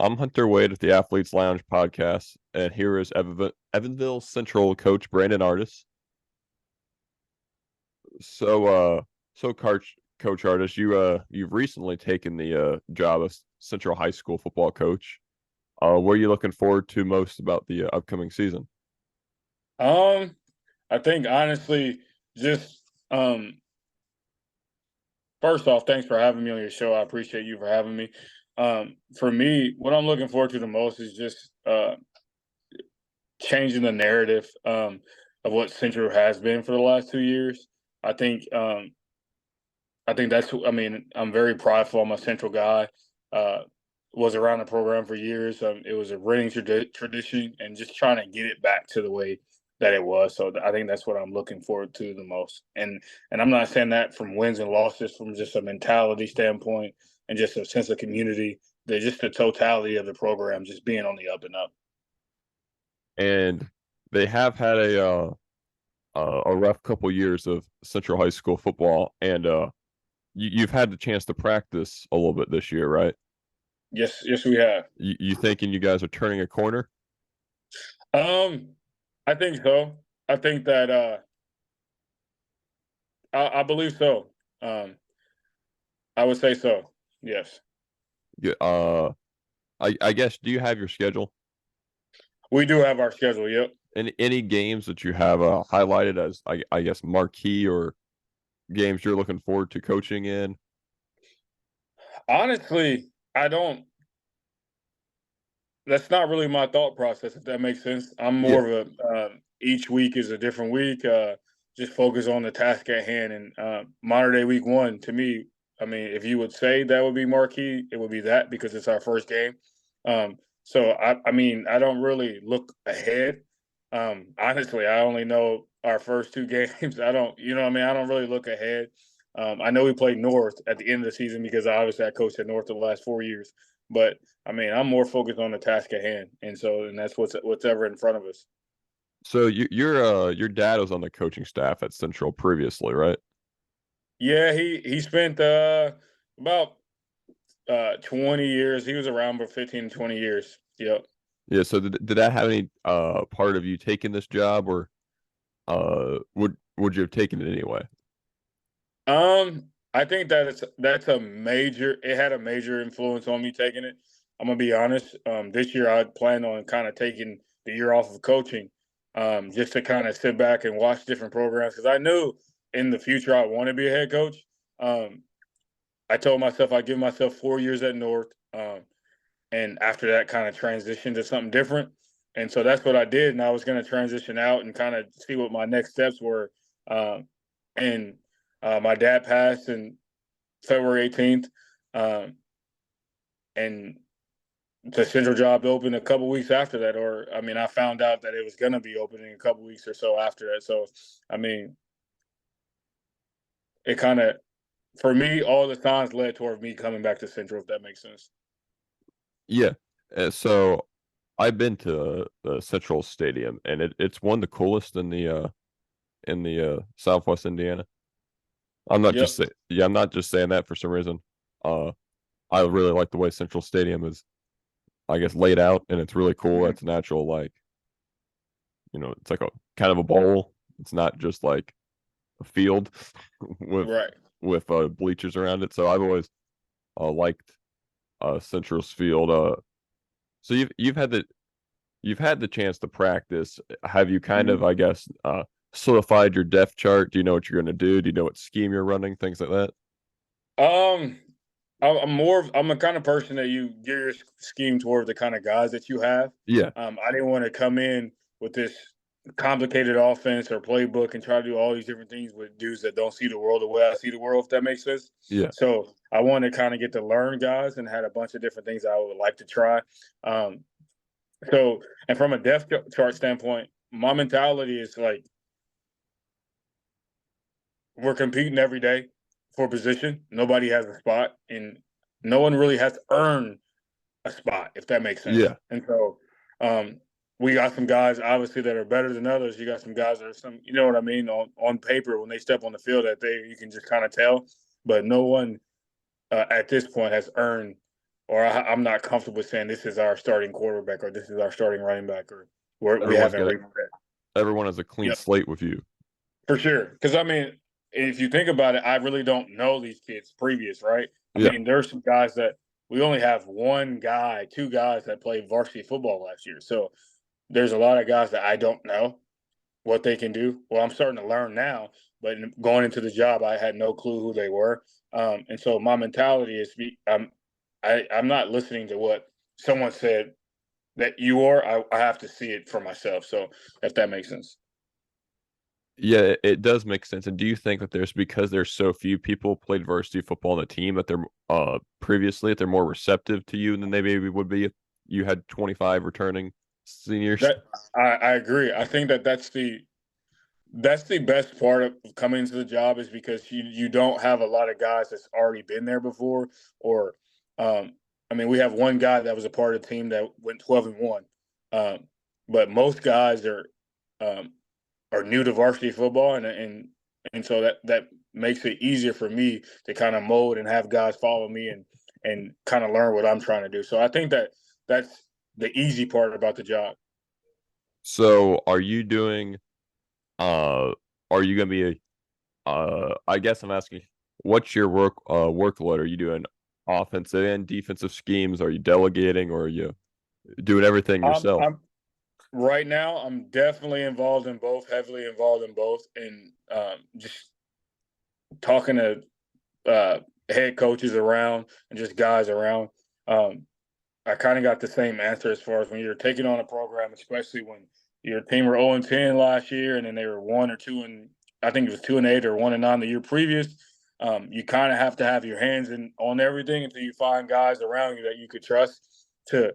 I'm Hunter Wade at the Athletes Lounge podcast, and here is Evansville Central coach Brandon Artis. So, Coach Artis, you've recently taken the job of Central High School football coach. What are you looking forward to most about the upcoming season? Um, I think honestly, just first off, thanks for having me on your show. I appreciate you for having me. For me, what I'm looking forward to the most is just changing the narrative of what Central has been for the last 2 years. I think I think that's I mean, I'm very prideful. I'm a Central guy. Uh was around the program for years. It was a winning tradition and just trying to get it back to the way that it was. So I think that's what I'm looking forward to the most. And I'm not saying that from wins and losses, from just a mentality standpoint and just a sense of community. Just the totality of the program just being on the up and up. And they have had a rough couple years of Central High School football, and you've had the chance to practice a little bit this year, right? Yes, we have. You thinking you guys are turning a corner? Um, I think so. I think that I believe so. Um, I would say so. Yes, Yeah. I guess, do you have your schedule? we do have our schedule. Yep. Any games that you have highlighted as I guess marquee, or games you're looking forward to coaching in? Honestly, I don't. That's not really my thought process. If that makes sense, I'm Yeah. more of a each week is a different week. Just focus on the task at hand. And modern day week one, to me, I mean, if you would say that would be marquee, it would be that because it's our first game. So I mean, I don't really look ahead. Honestly, I only know our first two games. I don't, you know, what I mean, I don't really look ahead. I know we played North at the end of the season because obviously I coached at North the last 4 years. But I mean, I'm more focused on the task at hand, and that's what's ever in front of us. So your dad was on the coaching staff at Central previously, right? Yeah, he spent about 20 years. He was around for 15 to 20 years. Yep. Yeah. So did that have any part of you taking this job, or would you have taken it anyway? I think that that's a major. It had a major influence on me taking it. I'm gonna be honest. This year I planned on kind of taking the year off of coaching, just to kind of sit back and watch different programs because I knew in the future I want to be a head coach. Um, I told myself I'd give myself 4 years at North, and after that, kind of transition to something different. And so that's what I did. And I was going to transition out and kind of see what my next steps were. Um, and my dad passed in February 18th, um, and the central job opened a couple weeks after that. Or I mean, I found out that it was going to be opening a couple weeks or so after that. So I mean, it kind of for me, all the signs led toward me coming back to Central, if that makes sense. Yeah. So I've been to the Central Stadium, and it's one of the coolest in the Southwest Indiana. Yep. I'm not just saying that for some reason. Uh, I really like the way Central Stadium is, I guess, laid out, and it's really cool. Mhm. It's natural, like, it's like a kind of a bowl. It's not just like a field with Right. bleachers around it. So I've always liked Central's field. So you've had the chance to practice. Have you kind of, Mhm. I guess, solidified your depth chart? Do you know what you're going to do? Do you know what scheme you're running? Things like that. Um, I'm a kind of person that you gear your scheme toward the kind of guys that you have. Yeah, I didn't want to come in with this complicated offense or playbook and try to do all these different things with dudes that don't see the world the way I see the world, if that makes sense. yeah, So I wanted to kind of get to learn guys and had a bunch of different things I would like to try. Um, and from a depth chart standpoint, my mentality is like we're competing every day for position. Nobody has a spot, and no one really has to earn a spot, if that makes sense. yeah. And so, um, we got some guys obviously that are better than others. You got some guys that are you know what I mean, on paper when they step on the field that you can just kind of tell, but no one at this point has earned or I'm not comfortable saying this is our starting quarterback or this is our starting running back or we Everyone's haven't got reached that. everyone has a clean Yep, slate with you. for sure. Because I mean, if you think about it, I really don't know these kids previous, right? I Yeah. mean, there's some guys that we only have one guy, two guys that played varsity football last year. So there's a lot of guys that I don't know what they can do. Well, I'm starting to learn now, but going into the job, I had no clue who they were. And so my mentality is I'm not listening to what someone said that you are. I have to see it for myself. So if that makes sense. Yeah, it does make sense. And do you think that because there's so few people played varsity football on the team that they're previously that they're more receptive to you than they maybe would be if you had 25 returning seniors? That I agree. I think that that's the best part of coming into the job is because you don't have a lot of guys that's already been there before or um I mean we have one guy that was a part of the team that went 12-1. Um but most guys um are new to varsity football and so that makes it easier for me to kind of mold and have guys follow me and kind of learn what I'm trying to do. So I think that that's the easy part about the job. So uh are you gonna be I guess I'm asking what's your workload? Are you doing offensive and defensive schemes? Are you delegating or are you doing everything yourself? I'm Right now, I'm definitely involved in both, heavily involved in both, and just talking to head coaches around and just guys around. Um, I kind of got the same answer as far as when you're taking on a program, especially when your team were 0-10 last year, and then they were 1 or 2 and I think it was 2-8 or 1-9 the year previous. You kind of have to have your hands in on everything until you find guys around you that you could trust to,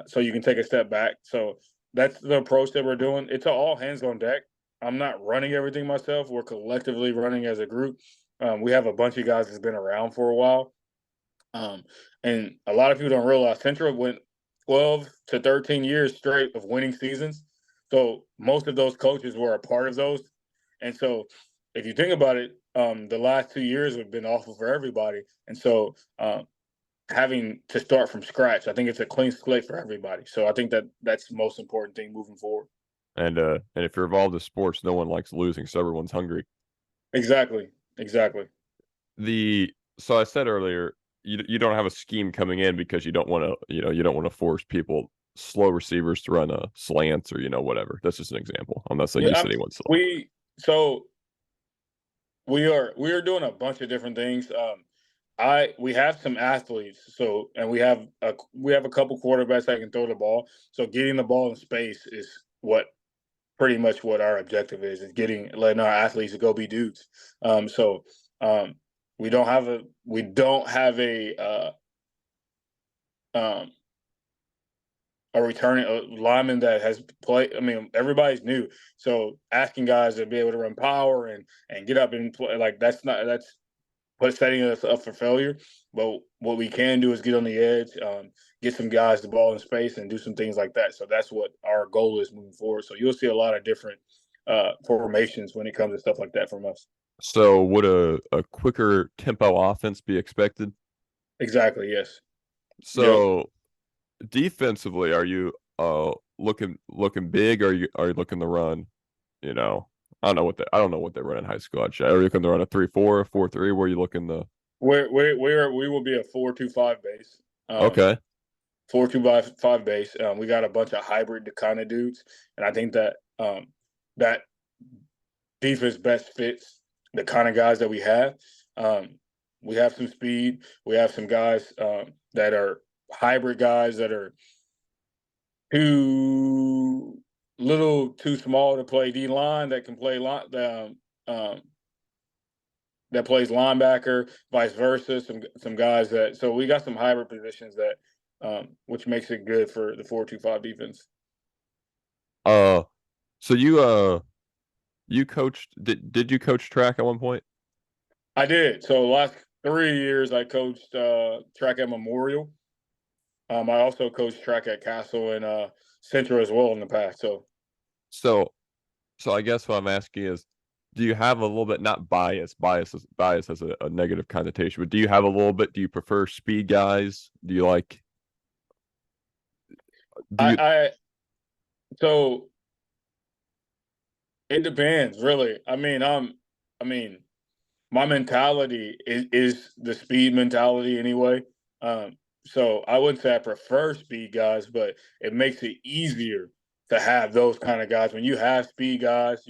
so you can take a step back. So that's the approach that we're doing. It's all hands on deck. I'm not running everything myself. We're collectively running as a group. We have a bunch of guys that's been around for a while, um, and a lot of people don't realize Central went 12 to 13 years straight of winning seasons. So most of those coaches were a part of those. And so if you think about it, the last 2 years have been awful for everybody. And so having to start from scratch, I think it's a clean slate for everybody. So I think that that's the most important thing moving forward. And if you're involved in sports, no one likes losing, so everyone's hungry. Exactly. Exactly. So I said earlier, you don't have a scheme coming in because you don't want to, you don't want to force people slow receivers to run slants or whatever. That's just an example. I'm not saying you Yeah. said anyone's slow. We so we are doing a bunch of different things. I we have some athletes, so and we have a couple quarterbacks that can throw the ball. So getting the ball in space is what pretty much what our objective is getting letting our athletes go be dudes. So um, we don't have um, a returning a lineman that has played. I mean, everybody's new, so asking guys to be able to run power and get up and play like that's but setting us up for failure. But what we can do is get on the edge, get some guys the ball in space, and do some things like that. So that's what our goal is moving forward. So you'll see a lot of different formations when it comes to stuff like that from us. So would a quicker tempo offense be expected? Exactly. Yes. Yep. So defensively, are you looking big? Or are you looking to run? You know, I don't know what they run in high school. Actually, are you looking to run a 3-4, 4-3? Where are you looking to? We will be a 4-2-5 base. Um, Okay, 4-2-5 base. We got a bunch of hybrid kind of dudes, and I think that that defense best fits the kind of guys that we have. Um, we have some speed. We have some guys that are hybrid guys that are too little, too small to play D line that can play um, that plays linebacker, vice versa. Some guys that so we got some hybrid positions that which makes it good for the 4-2-5 defense. uh, so you coached? Did you coach track at one point? I did. So last 3 years I coached track at Memorial. I also coached track at Castle and Central as well in the past. So So so I guess what I'm asking is, do you have a little bit, not bias has a negative connotation, but do you have a little bit, do you prefer speed guys? Do you like do you I so it depends, really. I mean, my mentality is the speed mentality anyway. Um, so I wouldn't say I prefer speed guys, but it makes it easier to have those kind of guys. When you have speed guys,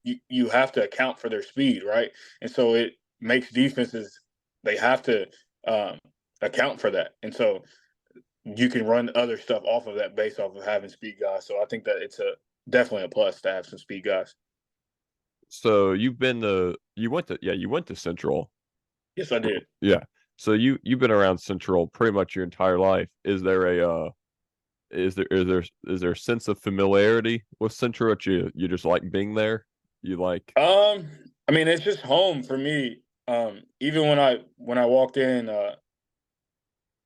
you have to account for their speed, right? And so it makes defenses they have to um, account for that, and so you can run other stuff off of that based off of having speed guys. So I think that it's a definitely a plus to have some speed guys. so you've been the you went to, yeah, you went to Central. Yes, I did. Yeah. So you've been around Central pretty much your entire life. Is there a is there a sense of familiarity with Central that you just like being there? You like Um, I mean, it's just home for me. Even when I walked in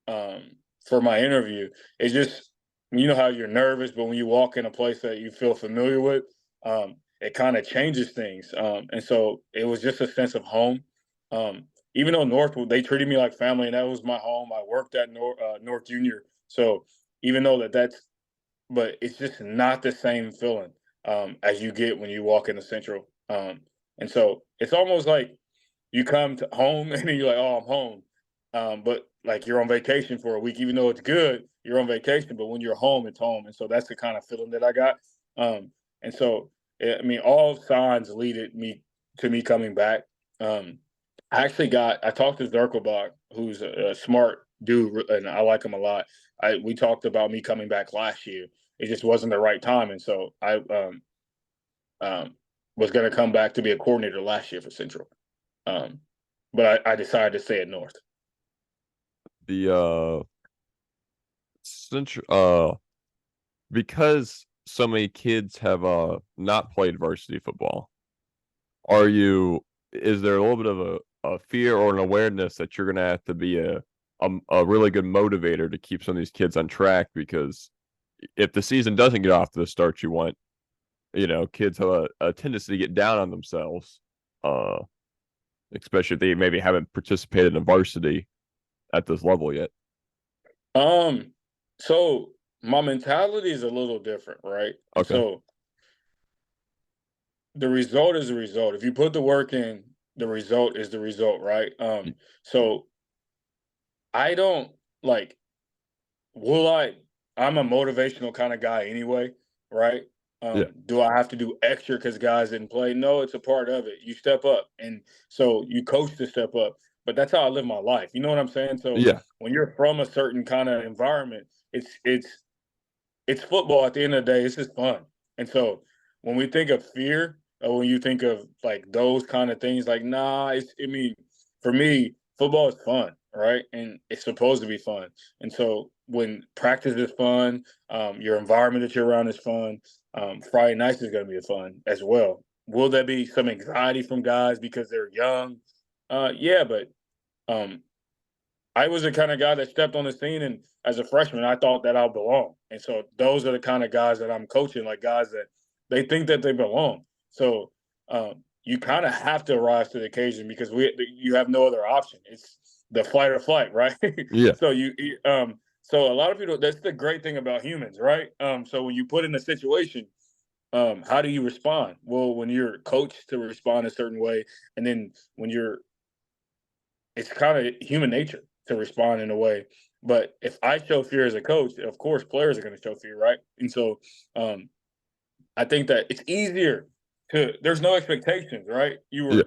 um for my interview, it's just you know how you're nervous, but when you walk in a place that you feel familiar with, it kind of changes things. And so it was just a sense of home. Even though North, they treated me like family, and that was my home. I worked at North Junior, so even though that's but it's just not the same feeling as you get when you walk into Central. And so it's almost like you come to home and then you're like, oh, I'm home. But like you're on vacation for a week, even though it's good, you're on vacation. But when you're home, it's home. And so that's the kind of feeling that I got. And so, I mean, all signs leaded me to me coming back. Um, I talked to Zerkelbach, who's a smart dude, and I like him a lot. We talked about me coming back last year. It just wasn't the right time, and so I um, was going to come back to be a coordinator last year for Central. Um, but I decided to stay at North. the Central because so many kids have not played varsity football, are you is there a little bit of a fear or an awareness that you're gonna have to be a really good motivator to keep some of these kids on track? Because if the season doesn't get off to the start you want, kids have a tendency to get down on themselves, uh, especially if they maybe haven't participated in varsity at this level yet. Um, so my mentality is a little different, right? And Okay. so the result is the result. If you put the work in, the result is the result, right? So I don't like will I I'm a motivational kind of guy anyway, right? Yeah. Do I have to do extra because guys didn't play? No, it's a part of it. You step up, and so you coach to step up. But that's how I live my life. You know what I'm saying? So Yeah. when you're from a certain kind of environment, it's football. At the end of the day, it's just fun. And so when we think of fear, or when you think of like those kind of things, like nah, I mean, for me, football is fun, right? And it's supposed to be fun. And so when practice is fun, your environment that you're around is fun. Friday nights is going to be fun as well. Will there be some anxiety from guys because they're young? Yeah, but um, I was the kind of guy that stepped on the scene, and as a freshman, I thought that I belong. And so those are the kind of guys that I'm coaching, like guys that they think that they belong. So you kind of have to rise to the occasion because you have no other option. It's the fight or flight, right? Yeah. so so a lot of people. That's the great thing about humans, right? So when you put in a situation, how do you respond? Well, when you're coached to respond a certain way, and then when you're it's kind of human nature to respond in a way. But if I show fear as a coach, of course players are going to show fear, right? And so um, I think that it's easier to. There's no expectations, right? Yeah.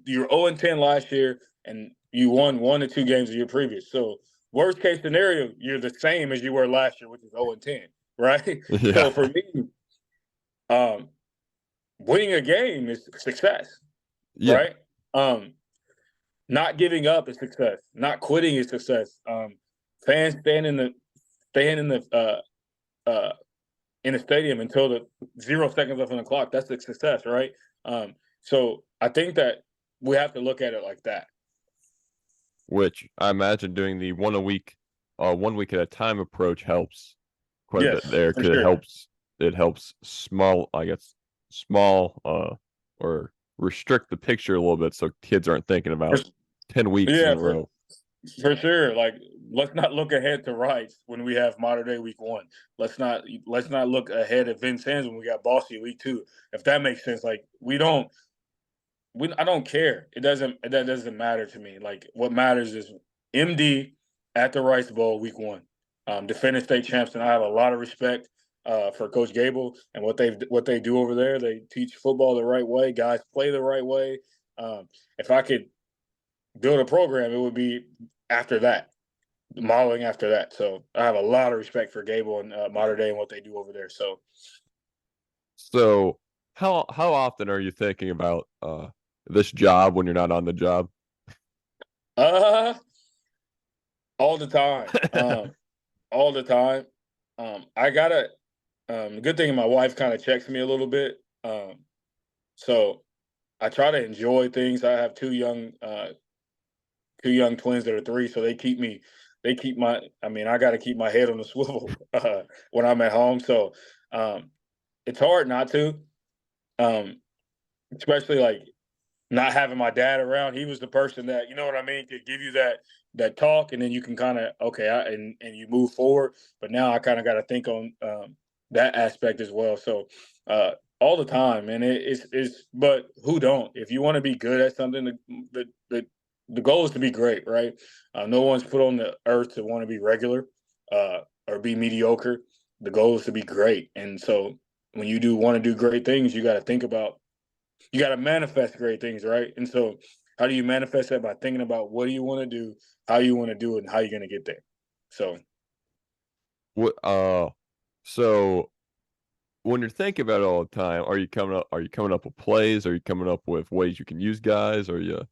You were 0-10 last year, and you won 1 to 2 games the year previous. So worst case scenario, you're the same as you were last year, which is 0-10, right? So Yeah. for me, um, winning a game is success, Yeah. right? Um, Not giving up is success. Not quitting is success. Fans stand in the stadium until the 0 seconds left on the clock. That's a success, right? So I think that we have to look at it like that. Which I imagine doing the 1 week at a time approach helps quite a bit Yes, there for because sure. it helps small, I guess, small or restrict the picture a little bit so kids aren't thinking about 10 weeks in Yeah, a row. for sure. Like, let's not look ahead to Rice when we have modern day week 1. Let's not look ahead at Vincennes when we got Bossy week 2. If that makes sense, like I don't care. That doesn't matter to me. Like, what matters is MD at the Rice Bowl week 1, defending state champs, and I have a lot of respect for Coach Gable and what they do over there. They teach football the right way. Guys play the right way. If I could build a program, it would be after that, modeling after that. So I have a lot of respect for Gable and modern day and what they do over there. So, So how often are you thinking about this job when you're not on the job? uh, all the time, all the time. I gotta. The good thing, my wife kind of checks me a little bit. So I try to enjoy things. I have two young twins that are 3, so they keep my. I mean, I got to keep my head on the swivel when I'm at home. So it's hard not to, um, especially like not having my dad around. He was the person that, you know what I mean, could give you that talk, and then you can kind of okay, and you move forward. But now I kind of got to think on that aspect as well. So uh, all the time, and it's. But who don't? If you want to be good at something, the goal is to be great, right? No one's put on the earth to want to be regular or be mediocre. The goal is to be great, and so when you do want to do great things, you got to think about you got to manifest great things, right? And so, how do you manifest that? By thinking about what do you want to do, how you want to do it, and how you're going to get there. So, What so when you're thinking about it all the time, are you coming up with plays? Are you coming up with ways you can use guys? Or you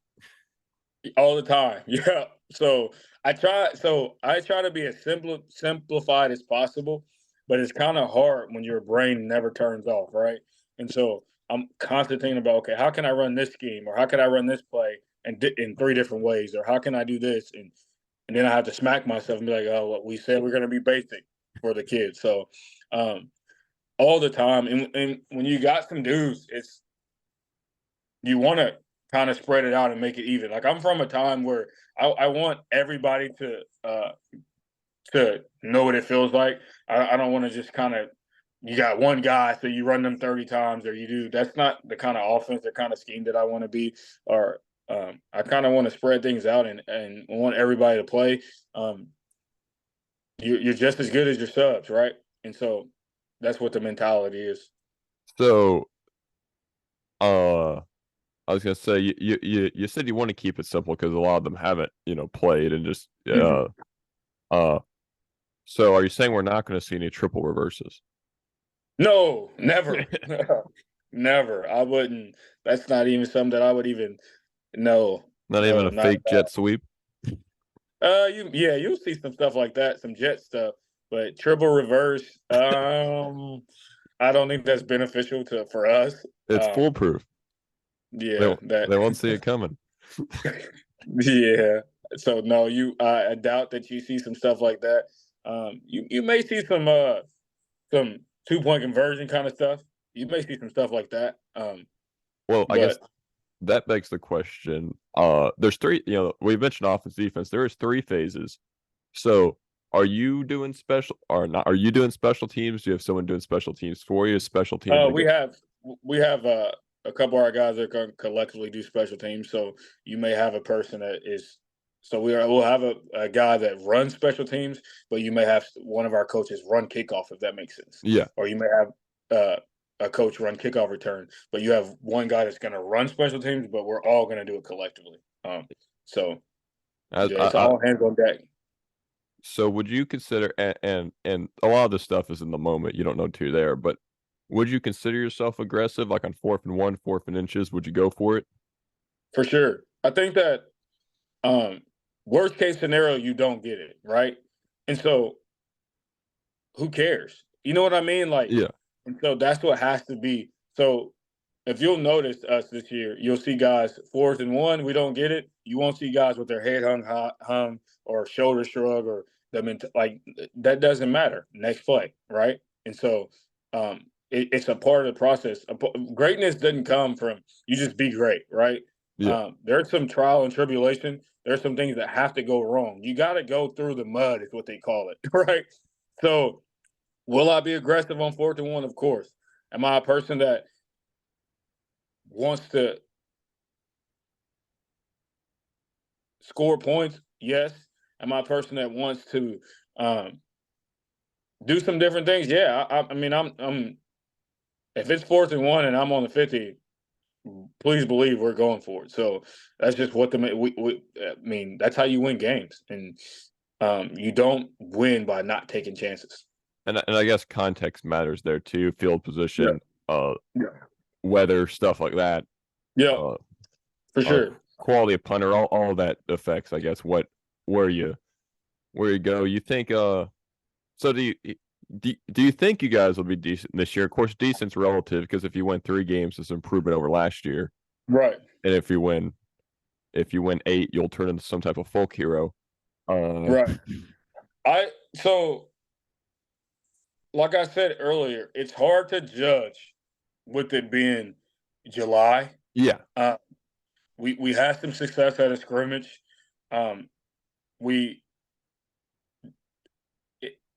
all the time, yeah. So I try to be as simplified as possible, but it's kind of hard when your brain never turns off, right? And so I'm constantly thinking about, okay, how can I run this scheme, or how can I run this play in 3 different ways, or how can I do this, and then I have to smack myself and be like, oh, what we said we're going to be basic for the kids. So um, all the time, and when you got some dudes, it's you want to kind of spread it out and make it even. Like, I'm from a time where I want everybody to know what it feels like. I don't want to just kind of you got one guy, so you run them 30 times, or you do. That's not the kind of offense, the kind of scheme that I want to be. Or I kind of want to spread things out and want everybody to play. Um, you're just as good as your subs, right? And so that's what the mentality is. so I was gonna say you said you want to keep it simple because a lot of them haven't, played and just Mhm. uh so are you saying we're not gonna see any triple reverses? No, never. Never. I wouldn't. That's not even something that I would even. No, Not even no, a not fake at jet all. sweep? You'll see some stuff like that, some jet stuff, but triple reverse. I don't think that's beneficial to for us. It's Um, foolproof. They yeah, won't, that. they won't see it coming. Yeah. So no, I doubt that you see some stuff like that. You may see some 2 point conversion kind of stuff. You may see some stuff like that. Well, I guess But that begs the question. There's three, we mentioned offense, defense. There is 3 phases. So are you doing special or not? Are you doing special teams? Do you have someone doing special teams for you? Special teams we again? have we have a couple of our guys that can collectively do special teams. So you may have a person that is. So we'll have a guy that runs special teams, but you may have one of our coaches run kickoff, if that makes sense. Yeah. Or you may have a coach run kickoff return, but you have one guy that's going to run special teams, but we're all going to do it collectively. So I, yeah, I, it's I, all hands on deck. so would you consider and a lot of this stuff is in the moment. You don't know till you're there, but would you consider yourself aggressive, like on 4th and 1, 4th and inches? Would you go for it? For sure. I think that um, worst case scenario, you don't get it, right? And so who cares? You know what I mean? Like, Yeah. and so that's what has to be. So if you'll notice us this year, you'll see guys 4th and 1, we don't get it. You won't see guys with their head hung or shoulder shrug or like that doesn't matter. Next play, right? And so it's a part of the process. Greatness doesn't come from you just be great, right? Yeah. There's some trial and tribulation. There's some things that have to go wrong. You got to go through the mud, is what they call it, right? So, will I be aggressive on 4th and 1? Of course. Am I a person that wants to score points? Yes. Am I a person that wants to um, do some different things? Yeah. I mean, I'm. If it's 4th and 1 and I'm on the 50, please believe we're going for it. So that's just what I mean, that's how you win games, and you don't win by not taking chances. And I guess context matters there too. Field Yeah, position, uh, yeah, weather, stuff like that. yeah, Uh, for uh, sure. quality of punter, all that affects, I guess, where you where you go. You think so do you think you guys will be decent this year? Of course, decent's relative because if you win 3 games, it's improvement over last year. Right, And if you win 8, you'll turn into some type of folk hero. Uh right. I so like I said earlier, it's hard to judge with it being July. yeah. Uh, we had some success at a scrimmage. Um, we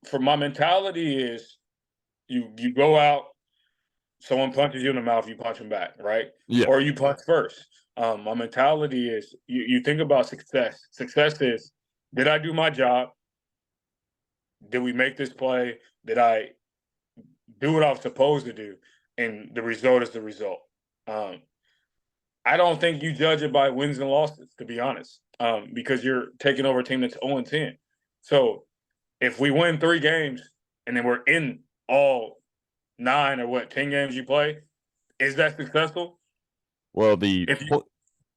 for my mentality is you go out, someone punches you in the mouth, you punch them back, right? Yeah. Or you punch first. My mentality is you think about success. Success is, did I do my job? Did we make this play? Did I do what I was supposed to do? And the result is the result. Um, I don't think you judge it by wins and losses, to be honest, because you're taking over a team that's 0-10. So if we win 3 games and then we're in all 9 or 10 games you play, is that successful? Well, If you,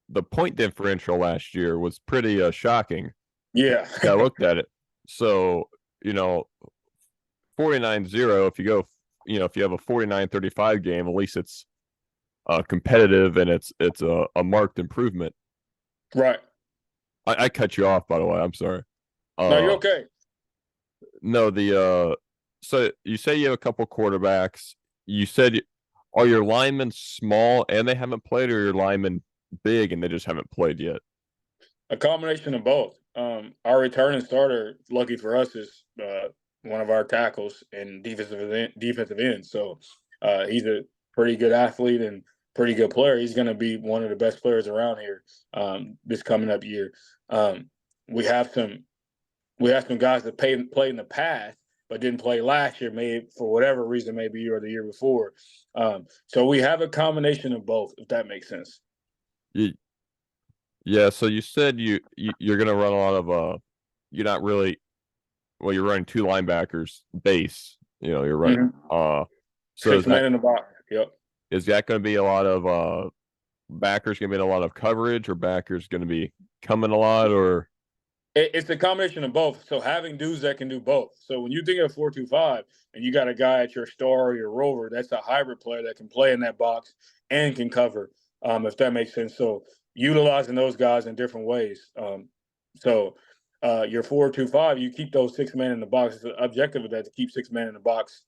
the point differential last year was pretty shocking. yeah, I looked at it. So, you know, 49-0, if you go, if you have a 49-35 game, at least it's competitive and it's a marked improvement. right. I cut you off, by the way. I'm sorry. No, you're Uh, okay. no, so you say you have a couple quarterbacks. You said are your linemen small and they haven't played, or your linemen big and they just haven't played yet? A combination of both. Our returning starter, lucky for us, is one of our tackles and defensive end. So he's a pretty good athlete and pretty good player. He's going to be one of the best players around here this coming up year. Um, we have some guys that played in the past but didn't play last year, maybe for whatever reason, maybe or the year before. So we have a combination of both, if that makes sense. You, yeah. So you said you're gonna run a lot of you're not really well. You're running 2 linebackers base. You're running Mm-hmm. So 6 men in the box. Yep. is that going to be a lot of backers going to be in a lot of coverage, or backers going to be coming a lot, or It's a combination of both. So having dudes that can do both. So when you think of 4-2-5 and you got a guy at your star or your rover, that's a hybrid player that can play in that box and can cover, if that makes sense. So utilizing those guys in different ways. So your 4-2-5, you keep those 6 men in the box. It's the objective of that to keep 6 men in the box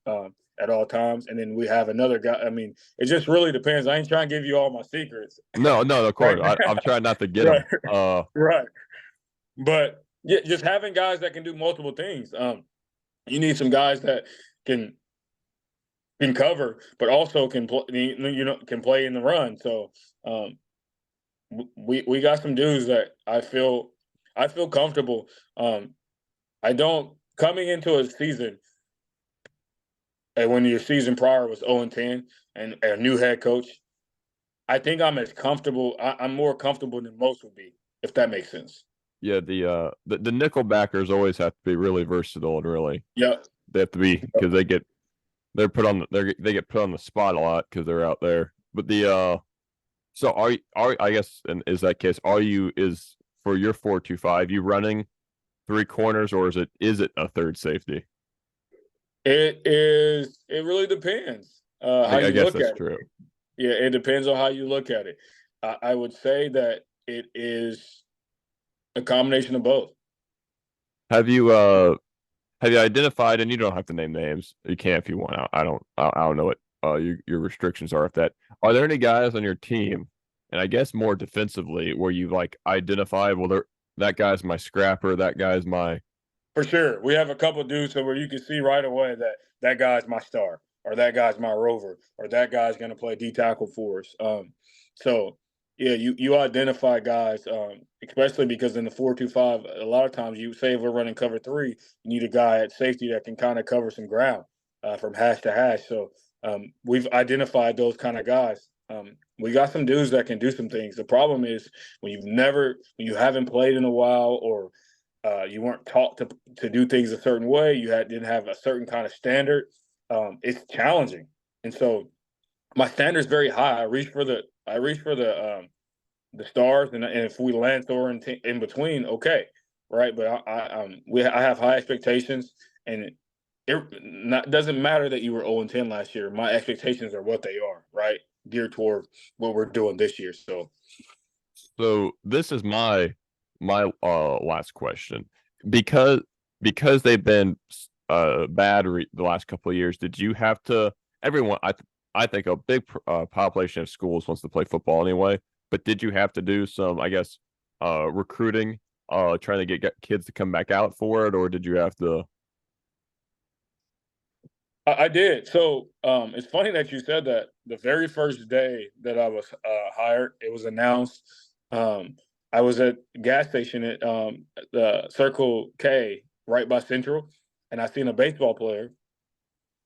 at all times. And then we have another guy. I mean, it just really depends. I ain't trying to give you all my secrets. no, no, of Right. course I'm trying not to get Right. them. Right. But yeah, just having guys that can do multiple things. You need some guys that can cover, but also can play. Can play in the run. So we got some dudes that I feel comfortable. I don't coming into a season, and when your season prior was 0-10 and a new head coach. I think I'm as comfortable. I'm more comfortable than most would be, if that makes sense. Yeah, the nickel backers always have to be really versatile, and really Yeah. they have to be, because they get put on the spot a lot because they're out there. But so are I guess, and is that case, is for your 4-2-5 you running 3 corners, or is it a third safety? It is. It really depends how I you guess look that's at it. true. Yeah, it depends on how you look at it. I would say that it is a combination of both. Have you identified, and you don't have to name names, you can if you want. I don't know it. your restrictions are. If that are there any guys on your team, and I guess more defensively, where you like identify, well, that guy's my scrapper, that guy's my For sure. We have a couple dudes so where you can see right away that that guy's my star, or that guy's my rover, or that guy's going to play D tackle for us. So yeah, you identify guys, especially because in the 4-2-5, a lot of times you say if we're running cover three, you need a guy at safety that can kind of cover some ground from hash to hash. So we've identified those kind of guys. We got some dudes that can do some things. The problem is when you haven't played in a while, or you weren't taught to do things a certain way. Didn't have a certain kind of standard. It's challenging, and so my standard is very high. I reach for the stars, and if we land somewhere in between, okay, right. But I have high expectations, and doesn't matter that you were 0-10 last year. My expectations are what they are, right, geared toward what we're doing this year. so this is my last question because they've been bad the last couple of years. Did you have to everyone I think a big population of schools wants to play football anyway, but did you have to do some, I guess, recruiting, trying to get kids to come back out for it, or did you have to? I did. So it's funny that you said that. The very first day that I was hired, it was announced. I was at a gas station at the Circle K right by Central, and I seen a baseball player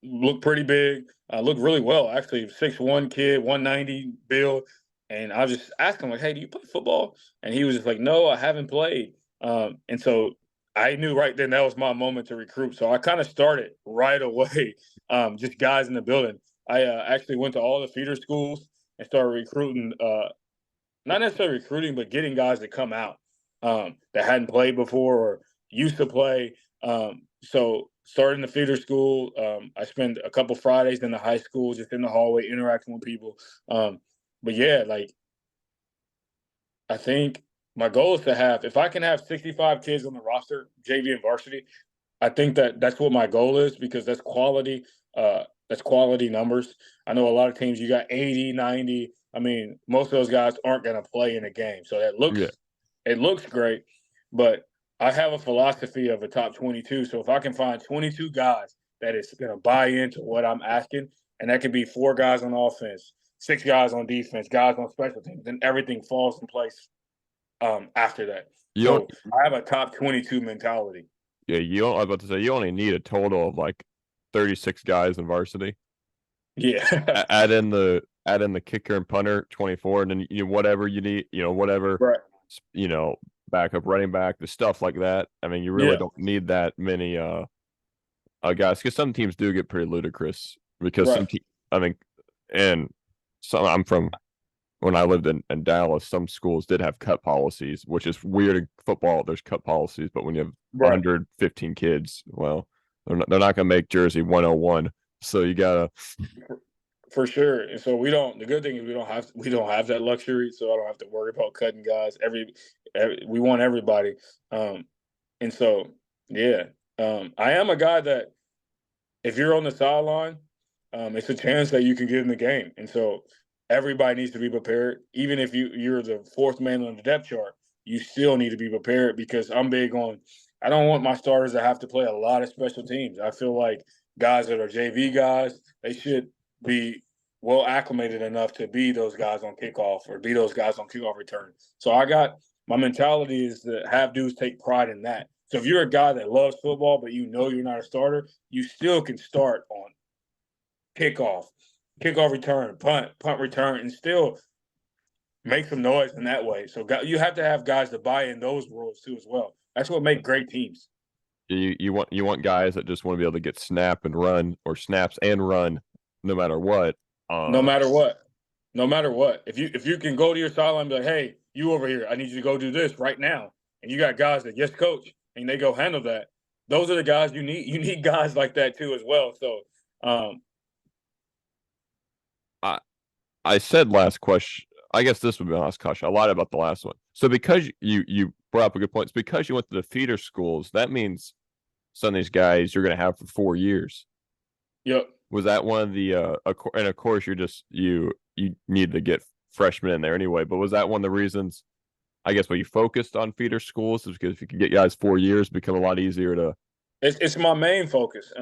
look pretty big, look really well actually. 6'1" kid, 190 build, and I was just asking him like, "Hey, do you play football?" And he was just like, "No, I haven't played." And so I knew right then that was my moment to recruit. So I kind of started right away, just guys in the building. I actually went to all the feeder schools and started recruiting. Not necessarily recruiting, but getting guys to come out that hadn't played before or used to play. So starting the feeder school, I spent a couple Fridays in the high school, just in the hallway, interacting with people. But yeah, like I think my goal is to have, if I can have 65 kids on the roster, JV and varsity, I think that's what my goal is, because that's quality. That's quality numbers. I know a lot of teams you got 80, 90. I mean, most of those guys aren't going to play in a game, so Yeah, it looks great. But I have a philosophy of a top 22. So if I can find 22 guys that is going to buy into what I'm asking, and that could be 4 guys on offense, 6 guys on defense, guys on special teams, then everything falls in place after that. you don't. So I have a top 22 mentality. Yeah, you don't. I was about to say you only need a total of like 36 guys in varsity. Yeah. Add in the kicker and punter, 24, and then whatever you need, whatever, Right. you know backup running back, the stuff like that. I mean, you really Yeah. don't need that many guys, because some teams do get pretty ludicrous because Right. I mean, and some I'm from when I lived in Dallas, some schools did have cut policies, which is weird in football. There's cut policies, but when you have Right. 115 kids, well, they're not going to make jersey 101. So you gotta. For sure. And so we don't. The good thing is we don't have that luxury. So I don't have to worry about cutting guys. We want everybody. And so yeah, I am a guy that if you're on the sideline, it's a chance that you can get in the game. And so everybody needs to be prepared. Even if you're the fourth man on the depth chart, you still need to be prepared, because I'm big on. I don't want my starters to have to play a lot of special teams. I feel like guys that are JV guys, they should be well acclimated enough to be those guys on kickoff or be those guys on kickoff return. So I got my mentality is to have dudes take pride in that. So if you're a guy that loves football, but you know you're not a starter, you still can start on kickoff, kickoff return, punt return, and still make some noise in that way. So you have to have guys to buy in those roles too as well. That's what makes great teams. You want guys that just want to be able to get snap and run, or snaps and run, no matter what. No Uh, matter what. No matter what. If you can go to your sideline and be like, hey, you over here, I need you to go do this right now. And you got guys that, yes, coach, and they go handle that. Those are the guys you need. You need guys like that too as well. So I I said last question. I guess this would be my last question. I lied about the last one. So because you brought up a good point, it's because you went to the feeder schools. That means some of these guys you're going to have for 4 years, yep. was that one of the and of course you need to get freshmen in there anyway, but was that one of the reasons I guess what you focused on feeder schools is because if you can get guys 4 years, become a lot easier to. It's my main focus.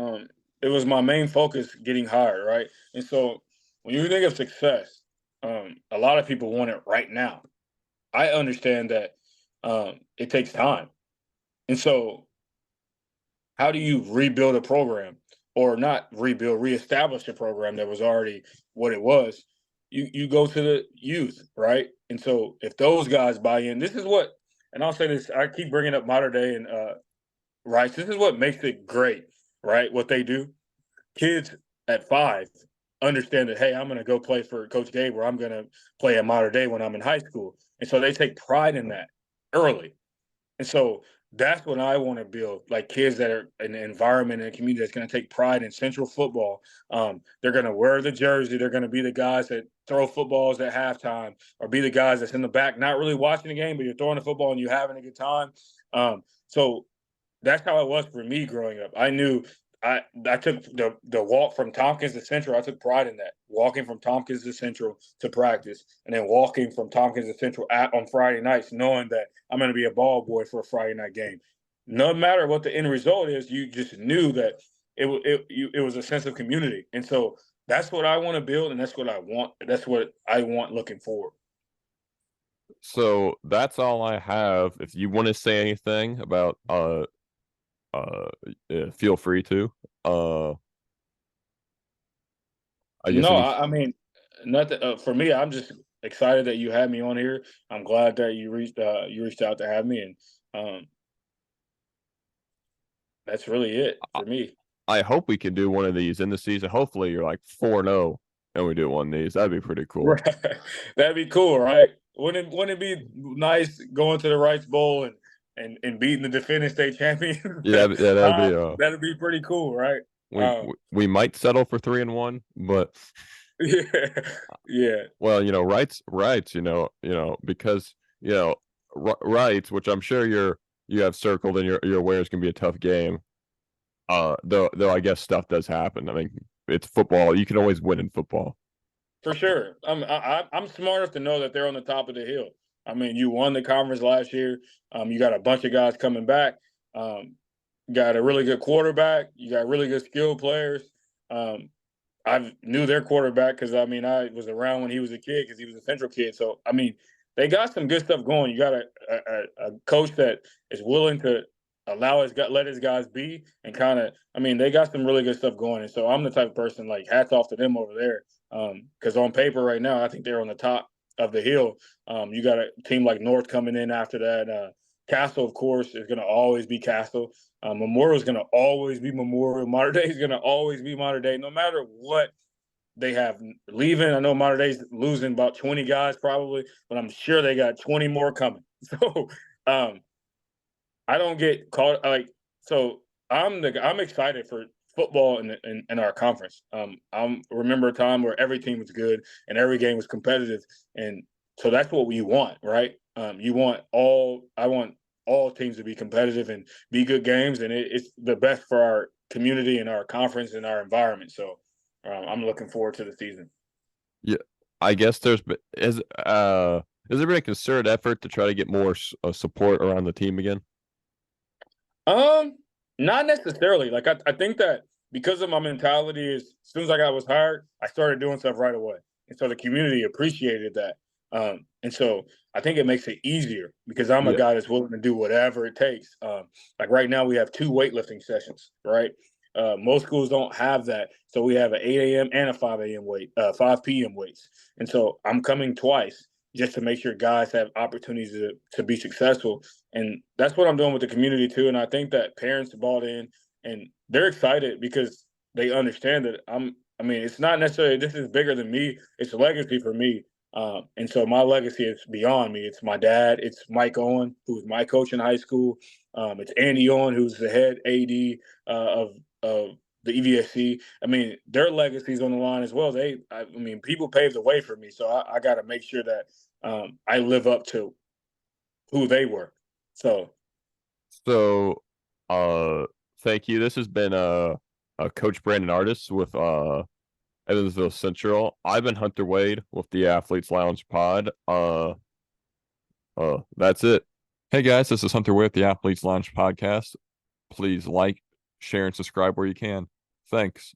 It was my main focus getting hired, right? And so when you think of success, a lot of people want it right now. I understand that it takes time, and so how do you rebuild a program or not rebuild, reestablish a program that was already what it was? You go to the youth, right? And so if those guys buy in, this is what, and I'll say this, I keep bringing up modern day and Rice. This is what makes it great, right? What they do. Kids at 5 understand that, hey, I'm going to go play for Coach Gabe or I'm going to play at modern day when I'm in high school. And so they take pride in that early. And so that's what I want to build, like kids that are in an environment and a community that's going to take pride in Central football. They're going to wear the jersey. They're going to be the guys that throw footballs at halftime or be the guys that's in the back, not really watching the game, but you're throwing the football and you're having a good time. So that's how it was for me growing up. I knew I took the walk from Tompkins to Central. I took pride in that, walking from Tompkins to Central to practice, and then walking from Tompkins to Central on Friday nights, knowing that I'm going to be a ball boy for a Friday night game. No matter what the end result is, you just knew that it was a sense of community, and so that's what I want to build, and that's what I want. That's what I want looking forward. So that's all I have. If you want to say anything about uh feel free to. Uh I guess No, any. I mean nothing for me. I'm just excited that you had me on here. I'm glad that you reached out to have me, and that's really it I, for me. I hope we can do one of these in the season. Hopefully you're like 4-0 and we do one of these. That'd be pretty cool. Right, that'd be cool, right? Wouldn't it be nice going to the Rice Bowl and beating the defending state champion? Yeah, that'd be That'd be pretty cool, right? we Um, we might settle for 3-1, but yeah, yeah, well, rights, because rights, which I'm sure you have circled and you're aware is gonna be a tough game. Though I guess stuff does happen. I mean, it's football. You can always win in football. for sure. I'm smart enough to know that they're on the top of the hill. I mean, you won the conference last year. You got a bunch of guys coming back. Got a really good quarterback. You got really good skill players. Um, I knew their quarterback because I mean I was around when he was a kid because he was a Central kid. So I mean they got some good stuff going. You got a coach that is willing to let his guys be and kind of I mean they got some really good stuff going. And so I'm the type of person like hats off to them over there because on paper right now I think they're on the top of the hill. You got a team like North coming in after that. Castle, of course, is going to always be Castle. Memorial is going to always be Memorial. Modern Day is going to always be Modern Day, no matter what they have leaving. I know Modern Day's losing about 20 guys probably, but I'm sure they got 20 more coming. So um, I don't get caught like so. I'm excited for football in our conference. I remember a time where every team was good and every game was competitive, and so that's what we want, right? You want all. I want all teams to be competitive and be good games, and it's the best for our community and our conference and our environment. So I'm looking forward to the season. Yeah, I guess has there been a concerted effort to try to get more support around the team again? Um, Not necessarily. Like I think that because of my mentality is as soon as I was hired, I started doing stuff right away. And so the community appreciated that. And so I think it makes it easier because I'm a Yeah, guy that's willing to do whatever it takes. Like right now we have 2 weightlifting sessions, right? Most schools don't have that. So we have an 8 a.m. and a 5 a.m. 5 p.m. weights. And so I'm coming twice just to make sure guys have opportunities to be successful. And that's what I'm doing with the community too. And I think that parents bought in and they're excited because they understand that I mean, it's not necessarily this is bigger than me. It's a legacy for me. And so my legacy is beyond me. It's my dad. It's Mike Owen, who was my coach in high school. It's Andy Owen, who's the head AD of the EVSC. I mean, their legacy's on the line as well. I mean, people paved the way for me, so I got to make sure that I live up to who they were. So so, thank you. This has been Coach Brandon Artis with Evansville Central. I've been Hunter Wade with the Athletes Lounge Pod. That's it. Hey guys, this is Hunter Wade with the Athletes Lounge Podcast. Please like, share, and subscribe where you can. Thanks.